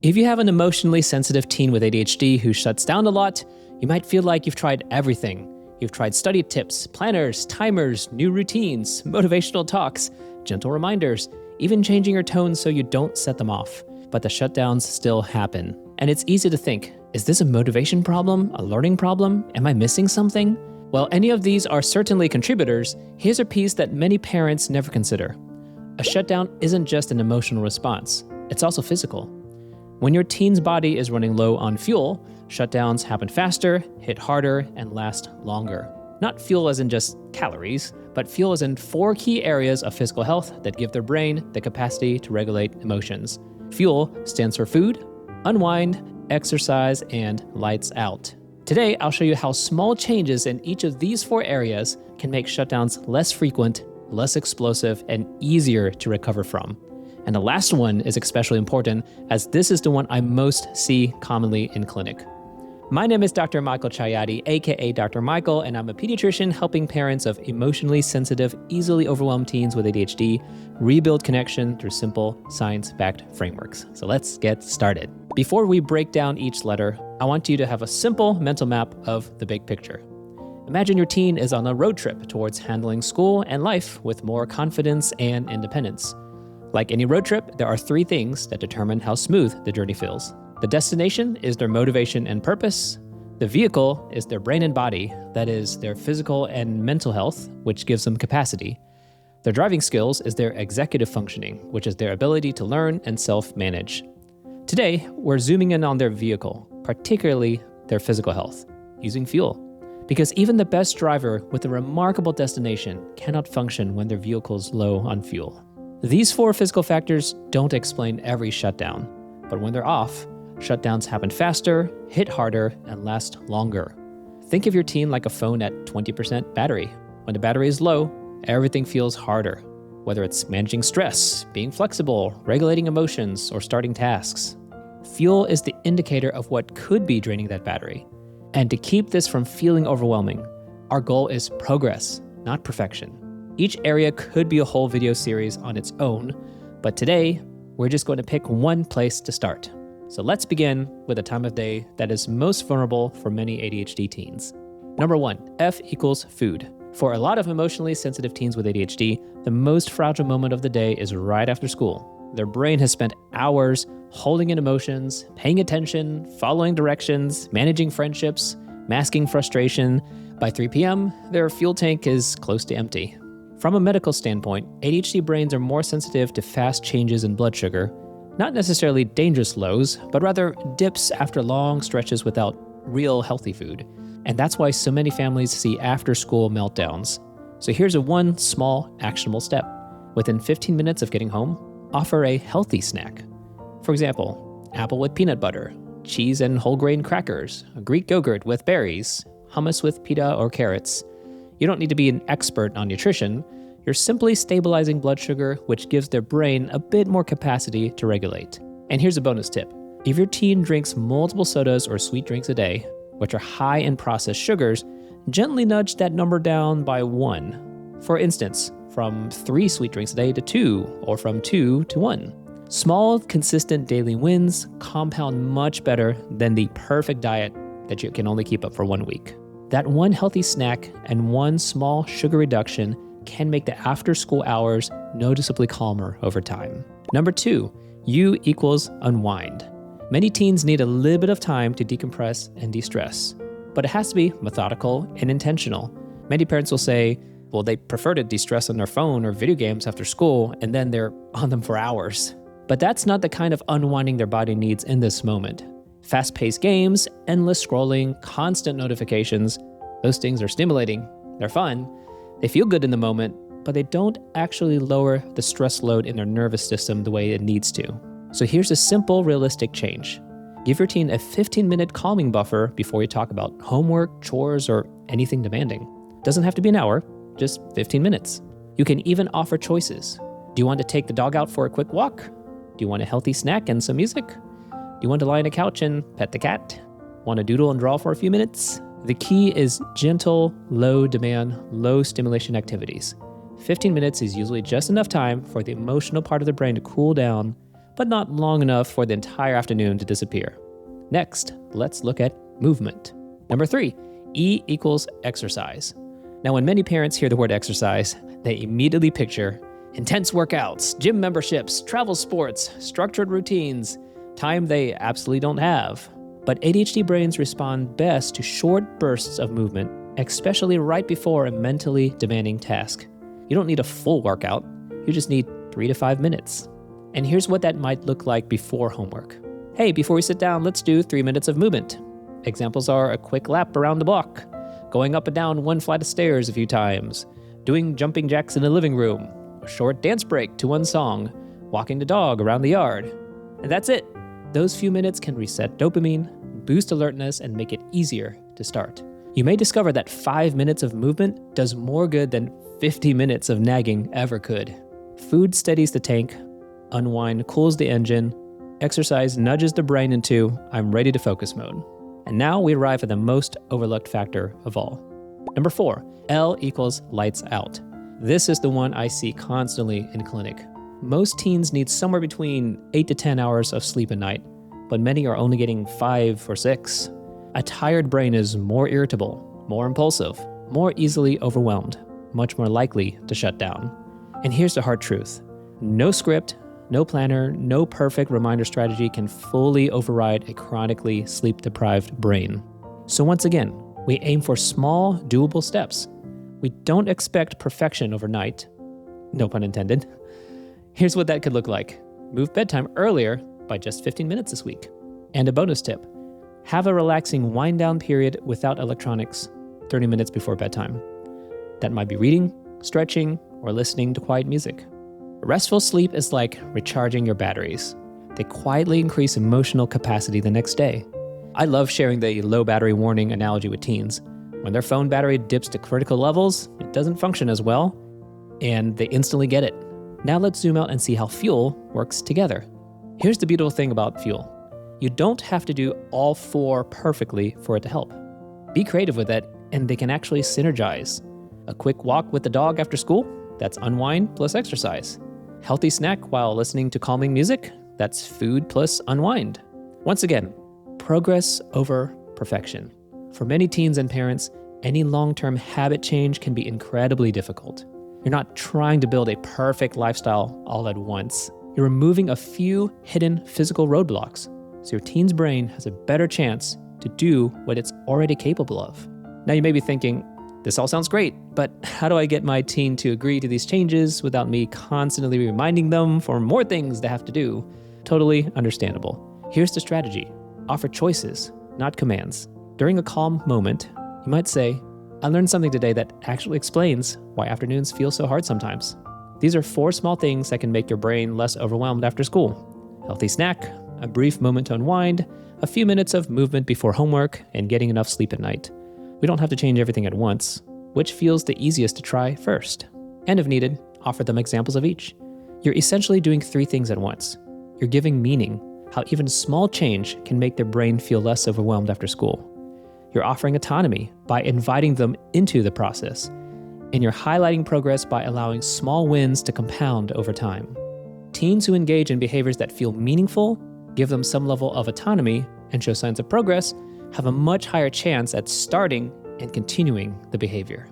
If you have an emotionally sensitive teen with ADHD who shuts down a lot, you might feel like you've tried everything. You've tried study tips, planners, timers, new routines, motivational talks, gentle reminders, even changing your tone so you don't set them off. But the shutdowns still happen. And it's easy to think, is this a motivation problem, a learning problem? Am I missing something? While any of these are certainly contributors, here's a piece that many parents never consider. A shutdown isn't just an emotional response, it's also physical. When your teen's body is running low on fuel, shutdowns happen faster, hit harder, and last longer. Not fuel as in just calories, but fuel as in 4 key areas of physical health that give their brain the capacity to regulate emotions. FUEL stands for food, unwind, exercise, and lights out. Today, I'll show you how small changes in each of these 4 areas can make shutdowns less frequent, less explosive, and easier to recover from. And the last one is especially important, as this is the one I most see commonly in clinic. My name is Dr. Michael Chayati, aka Dr. Michael, and I'm a pediatrician helping parents of emotionally sensitive, easily overwhelmed teens with ADHD rebuild connection through simple, science-backed frameworks. So let's get started. Before we break down each letter, I want you to have a simple mental map of the big picture. Imagine your teen is on a road trip towards handling school and life with more confidence and independence. Like any road trip, there are 3 things that determine how smooth the journey feels. The destination is their motivation and purpose. The vehicle is their brain and body, that is, their physical and mental health, which gives them capacity. Their driving skills is their executive functioning, which is their ability to learn and self-manage. Today, we're zooming in on their vehicle, particularly their physical health, using FUEL. Because even the best driver with a remarkable destination cannot function when their vehicle's low on fuel. These 4 physical factors don't explain every shutdown, but when they're off, shutdowns happen faster, hit harder, and last longer. Think of your teen like a phone at 20% battery. When the battery is low, everything feels harder, whether it's managing stress, being flexible, regulating emotions, or starting tasks. Fuel is the indicator of what could be draining that battery. And to keep this from feeling overwhelming, our goal is progress, not perfection. Each area could be a whole video series on its own, but today, we're just going to pick one place to start. So let's begin with a time of day that is most vulnerable for many ADHD teens. Number 1, F equals food. For a lot of emotionally sensitive teens with ADHD, the most fragile moment of the day is right after school. Their brain has spent hours holding in emotions, paying attention, following directions, managing friendships, masking frustration. By 3 p.m., their fuel tank is close to empty. From a medical standpoint, ADHD brains are more sensitive to fast changes in blood sugar, not necessarily dangerous lows, but rather dips after long stretches without real healthy food. And that's why so many families see after-school meltdowns. So here's one small, actionable step. Within 15 minutes of getting home, offer a healthy snack. For example, apple with peanut butter, cheese and whole grain crackers, a Greek yogurt with berries, hummus with pita or carrots. You don't need to be an expert on nutrition. You're simply stabilizing blood sugar, which gives their brain a bit more capacity to regulate. And here's a bonus tip. If your teen drinks multiple sodas or sweet drinks a day, which are high in processed sugars, gently nudge that number down by 1. For instance, from 3 sweet drinks a day to 2, or from 2 to 1. Small, consistent daily wins compound much better than the perfect diet that you can only keep up for 1 week. That 1 healthy snack and 1 small sugar reduction can make the after-school hours noticeably calmer over time. Number 2, U equals unwind. Many teens need a little bit of time to decompress and de-stress, but it has to be methodical and intentional. Many parents will say, well, they prefer to de-stress on their phone or video games after school, and then they're on them for hours. But that's not the kind of unwinding their body needs in this moment. Fast-paced games, endless scrolling, constant notifications, those things are stimulating, they're fun, they feel good in the moment, but they don't actually lower the stress load in their nervous system the way it needs to. So here's a simple, realistic change. Give your teen a 15-minute calming buffer before you talk about homework, chores, or anything demanding. Doesn't have to be an hour, just 15 minutes. You can even offer choices. Do you want to take the dog out for a quick walk? Do you want a healthy snack and some music? Do you want to lie on a couch and pet the cat? Want to doodle and draw for a few minutes? The key is gentle, low demand, low stimulation activities. 15 minutes is usually just enough time for the emotional part of the brain to cool down, but not long enough for the entire afternoon to disappear. Next, let's look at movement. Number 3, E equals exercise. Now, when many parents hear the word exercise, they immediately picture intense workouts, gym memberships, travel sports, structured routines, time they absolutely don't have. But ADHD brains respond best to short bursts of movement, especially right before a mentally demanding task. You don't need a full workout, you just need 3 to 5 minutes. And here's what that might look like before homework. Hey, before we sit down, let's do 3 minutes of movement. Examples are a quick lap around the block, going up and down one flight of stairs a few times, doing jumping jacks in the living room, a short dance break to one song, walking the dog around the yard. And that's it. Those few minutes can reset dopamine, boost alertness, and make it easier to start. You may discover that 5 minutes of movement does more good than 50 minutes of nagging ever could. Food steadies the tank, unwind cools the engine, exercise nudges the brain into I'm ready to focus mode. And now we arrive at the most overlooked factor of all. Number 4, L equals lights out. This is the one I see constantly in clinic. Most teens need somewhere between 8 to 10 hours of sleep a night, but many are only getting 5 or 6. A tired brain is more irritable, more impulsive, more easily overwhelmed, much more likely to shut down. And here's the hard truth. No script, no planner, no perfect reminder strategy can fully override a chronically sleep-deprived brain. So once again, we aim for small, doable steps. We don't expect perfection overnight. No pun intended. Here's what that could look like. Move bedtime earlier by just 15 minutes this week. And a bonus tip. Have a relaxing wind-down period without electronics 30 minutes before bedtime. That might be reading, stretching, or listening to quiet music. Restful sleep is like recharging your batteries. They quietly increase emotional capacity the next day. I love sharing the low battery warning analogy with teens. When their phone battery dips to critical levels, it doesn't function as well, and they instantly get it. Now let's zoom out and see how F.U.E.L works together. Here's the beautiful thing about F.U.E.L. You don't have to do all 4 perfectly for it to help. Be creative with it, and they can actually synergize. A quick walk with the dog after school? That's unwind plus exercise. Healthy snack while listening to calming music? That's food plus unwind. Once again, progress over perfection. For many teens and parents, any long-term habit change can be incredibly difficult. You're not trying to build a perfect lifestyle all at once. You're removing a few hidden physical roadblocks, so your teen's brain has a better chance to do what it's already capable of. Now you may be thinking, this all sounds great, but how do I get my teen to agree to these changes without me constantly reminding them for more things they have to do? Totally understandable. Here's the strategy. Offer choices, not commands. During a calm moment, you might say, I learned something today that actually explains why afternoons feel so hard sometimes. These are 4 small things that can make your brain less overwhelmed after school. Healthy snack, a brief moment to unwind, a few minutes of movement before homework, and getting enough sleep at night. We don't have to change everything at once. Which feels the easiest to try first? And if needed, offer them examples of each. You're essentially doing 3 things at once. You're giving meaning, how even small change can make their brain feel less overwhelmed after school. You're offering autonomy by inviting them into the process. And you're highlighting progress by allowing small wins to compound over time. Teens who engage in behaviors that feel meaningful, give them some level of autonomy, and show signs of progress, have a much higher chance at starting and continuing the behavior.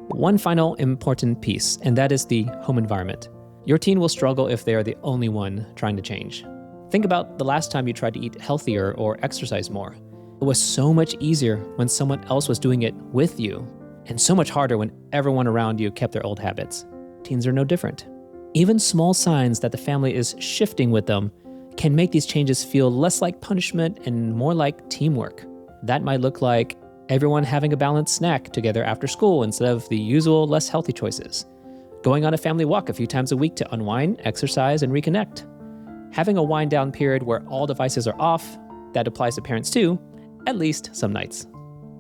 One final important piece, and that is the home environment. Your teen will struggle if they are the only one trying to change. Think about the last time you tried to eat healthier or exercise more. It was so much easier when someone else was doing it with you, and so much harder when everyone around you kept their old habits. Teens are no different. Even small signs that the family is shifting with them can make these changes feel less like punishment and more like teamwork. That might look like everyone having a balanced snack together after school instead of the usual less healthy choices. Going on a family walk a few times a week to unwind, exercise, and reconnect. Having a wind down period where all devices are off, that applies to parents too, at least some nights.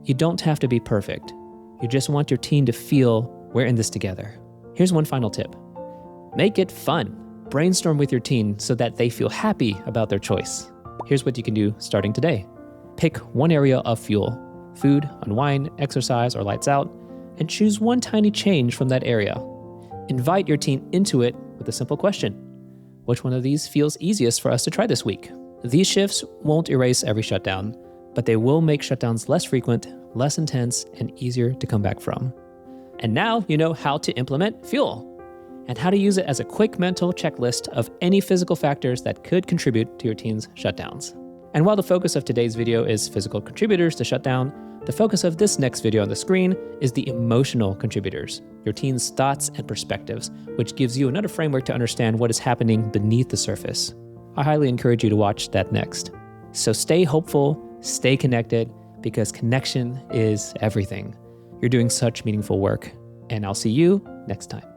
You don't have to be perfect. You just want your teen to feel we're in this together. Here's one final tip. Make it fun. Brainstorm with your teen so that they feel happy about their choice. Here's what you can do starting today. Pick one area of F.U.E.L, food, unwind, exercise, or lights out, and choose one tiny change from that area. Invite your teen into it with a simple question. Which one of these feels easiest for us to try this week? These shifts won't erase every shutdown, but they will make shutdowns less frequent, less intense, and easier to come back from. And now you know how to implement F.U.E.L and how to use it as a quick mental checklist of any physical factors that could contribute to your teen's shutdowns. And while the focus of today's video is physical contributors to shutdown, the focus of this next video on the screen is the emotional contributors, your teen's thoughts and perspectives, which gives you another framework to understand what is happening beneath the surface. I highly encourage you to watch that next. So stay hopeful, stay connected, because connection is everything. You're doing such meaningful work, and I'll see you next time.